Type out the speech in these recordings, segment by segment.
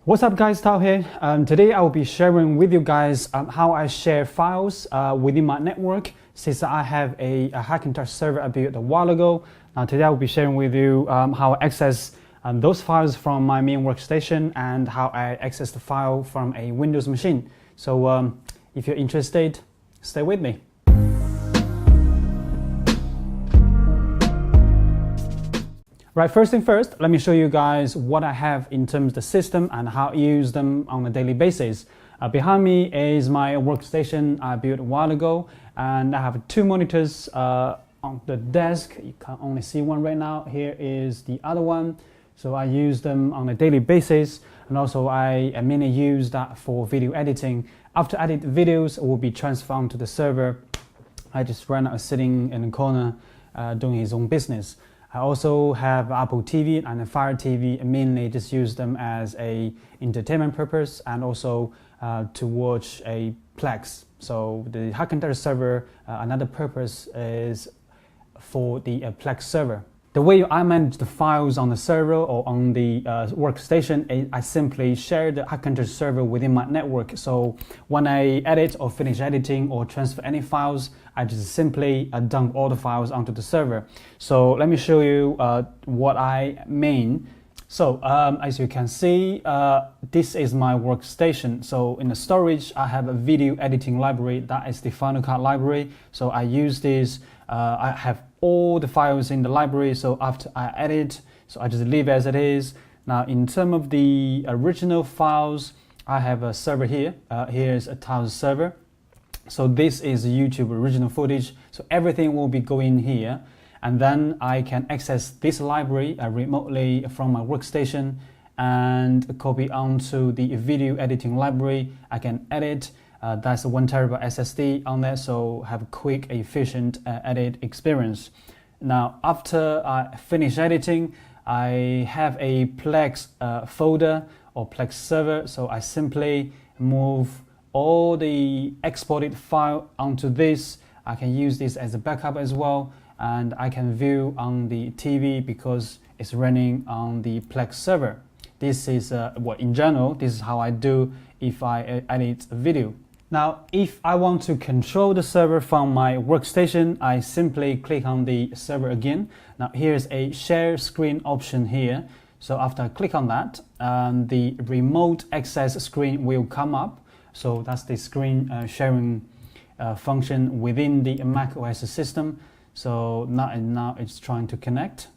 What's up guys, Tao here. Today I will be sharing with you guys how I share files within my network since I have a Hackintosh server I built a while ago. Now today I will be sharing with you how I access those files from my main workstation and how I access the file from a Windows machine. So if you're interested, stay with me. Right, first thing first, let me show you guys what I have in terms of the system and how I use them on a daily basis. Behind me is my workstation I built a while ago, and I have two monitors on the desk. You can only see one right now. Here is the other one. So I use them on a daily basis, and also I mainly use that for video editing. After I edit videos, it will be transferred to the server. I just ran out sitting in the corner doing his own business. I also have Apple TV and a Fire TV, mainly just use them as a entertainment purpose and also to watch a Plex. So the Hackintosh server, another purpose is for the Plex server. The way I manage the files on the server or on the workstation, I simply share the Hackintosh server within my network. So when I edit or finish editing or transfer any files, I just simply dump all the files onto the server. So let me show you what I mean. So as you can see, this is my workstation. So in the storage, I have a video editing library. That is the Final Cut library. So I use this. I have all the files in the library. So after I edit, so I just leave as it is. Now in terms of the original files, I have a server here. Here's a Tao's server. So this is YouTube original footage. So everything will be going here. And then I can access this library remotely from my workstation and copy onto the video editing library. I can edit. That's a 1 terabyte SSD on there, so have a quick, efficient edit experience. Now, after I finish editing, I have a Plex folder or Plex server, so I simply move all the exported file onto this. I can use this as a backup as well, and I can view on the TV because it's running on the Plex server. This is in general, this is how I do if I edit a video. Now, if I want to control the server from my workstation, I simply click on the server again. Now, here's a share screen option here. So after I click on that, the remote access screen will come up. So that's the screen sharing function within the Mac OS system. So now it's trying to connect.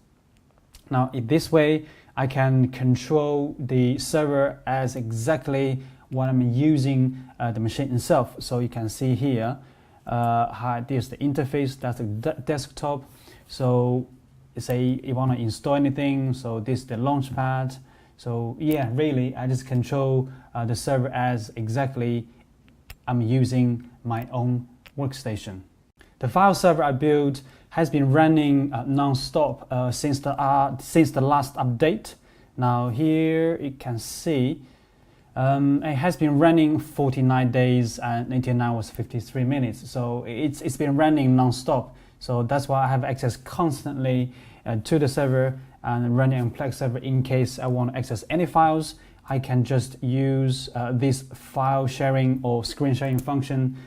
Now, in this way, I can control the server as exactly what I'm using the machine itself. So you can see here, there's the interface, that's the desktop. So say you want to install anything, so this is the launchpad. So yeah, really, I just control the server as exactly I'm using my own workstation. The file server I built has been running non-stop since the last update. Now here you can see it has been running 49 days and 18 hours 53 minutes. So it's been running non-stop. So that's why I have access constantly to the server and running on Plex server. In case I want to access any files, I can just use this file sharing or screen sharing function.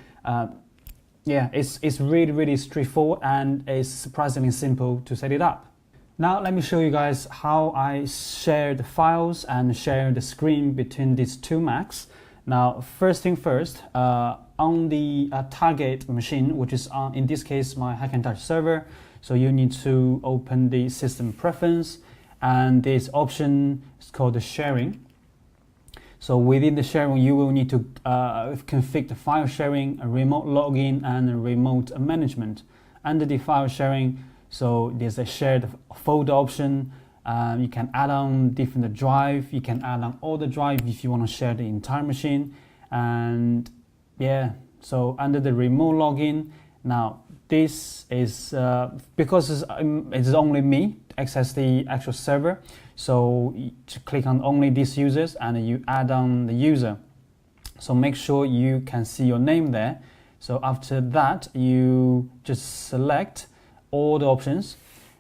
Yeah, it's really straightforward and it's surprisingly simple to set it up. Now let me show you guys how I share the files and share the screen between these two Macs. Now first thing first, on the target machine, which is in this case my Hackintosh server, so you need to open the system preference, and this option is called the sharing. So within the sharing, you will need to configure the file sharing, a remote login, and a remote management. Under the file sharing, so there's a shared folder option. You can add on different drive. You can add on all the drive if you want to share the entire machine. And yeah, so under the remote login, now this is because it's only me to access the actual server. So you click on only these users and you add on the user. So make sure you can see your name there. So after that, you just select all the options.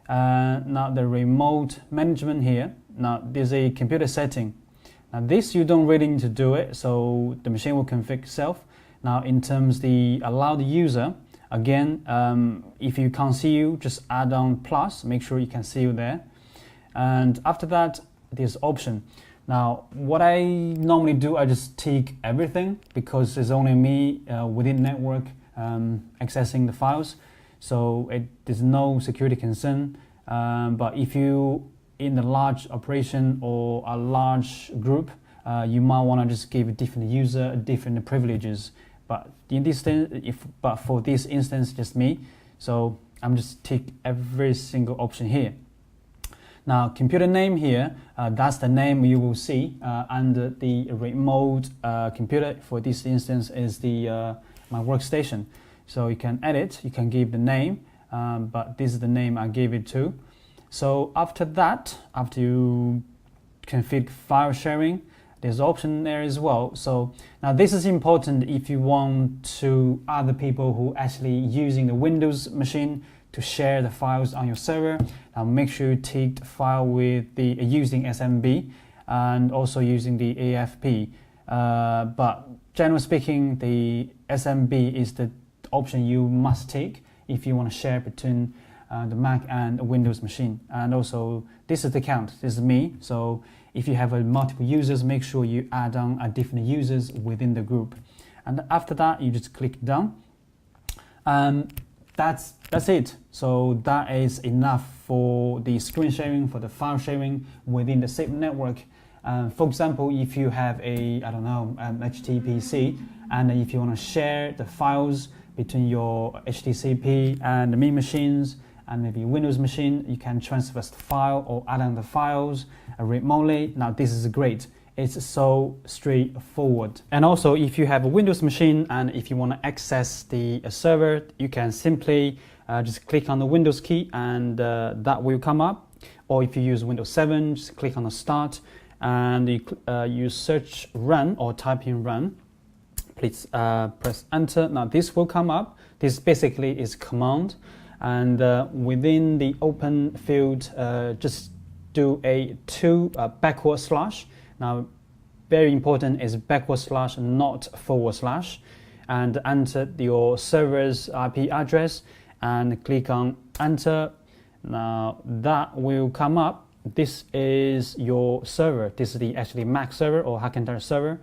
Now the remote management here. Now there's a computer setting. Now this you don't really need to do it, so the machine will configure itself. Now in terms the allow the user, again, if you can't see you, just add on plus, make sure you can see you there. And after that, there's option. Now what I normally do, I just tick everything because it's only me within network accessing the files, so there's no security concern. But if you in a large operation or a large group, you might want to just give a different user different privileges. But in this but for this instance, just me, so I'm just tick every single option here. Now computer name here, that's the name you will see under the remote computer. For this instance is the my workstation. So you can edit, you can give the name, but this is the name I gave it to. So after that, after you configure file sharing, there's option there as well. So now this is important if you want to other people who actually using the Windows machine to share the files on your server. Now make sure you tick the file with the using SMB and also using the AFP. But generally speaking, the SMB is the option you must tick if you want to share between the Mac and a Windows machine. And also this is the count, this is me. So if you have multiple users, make sure you add on different users within the group. And after that, you just click done. That's it. So that is enough for the screen sharing, for the file sharing within the same network. For example, if you have a, I don't know, HTPC, and if you want to share the files between your HTCP and the Me machines and maybe Windows machine, you can transfer the file or add on the files remotely. Now this is great. It's so straightforward. And also if you have a Windows machine and if you want to access the server, you can simply just click on the Windows key and that will come up. Or if you use Windows 7, just click on the start and you search run or type in run. Please press enter. Now this will come up. This basically is command. And within the open field, just do a backward slash. Now, very important is backward slash, not forward slash. And enter your server's IP address and click on enter. Now that will come up. This is your server. This is the actually Mac server or Hackintosh server.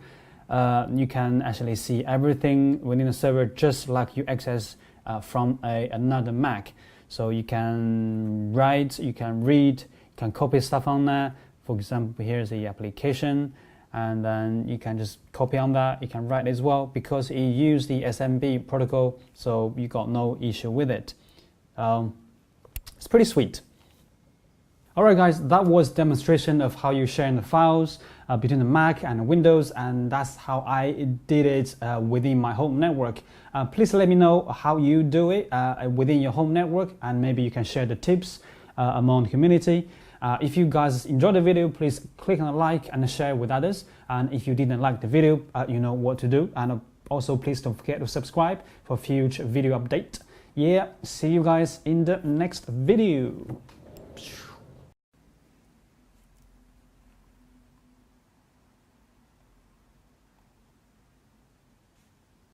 You can actually see everything within the server just like you access from another Mac. So you can write, you can read, you can copy stuff on there. For example, here's the application, and then you can just copy on that. You can write as well because it uses the SMB protocol, so you got no issue with it. It's pretty sweet. Alright guys, that was demonstration of how you share the files between the Mac and Windows, and that's how I did it within my home network. Please let me know how you do it within your home network, and maybe you can share the tips among the community. If you guys enjoyed the video, please click on the like and share with others. And if you didn't like the video, you know what to do. And also please don't forget to subscribe for future video update. Yeah, see you guys in the next video.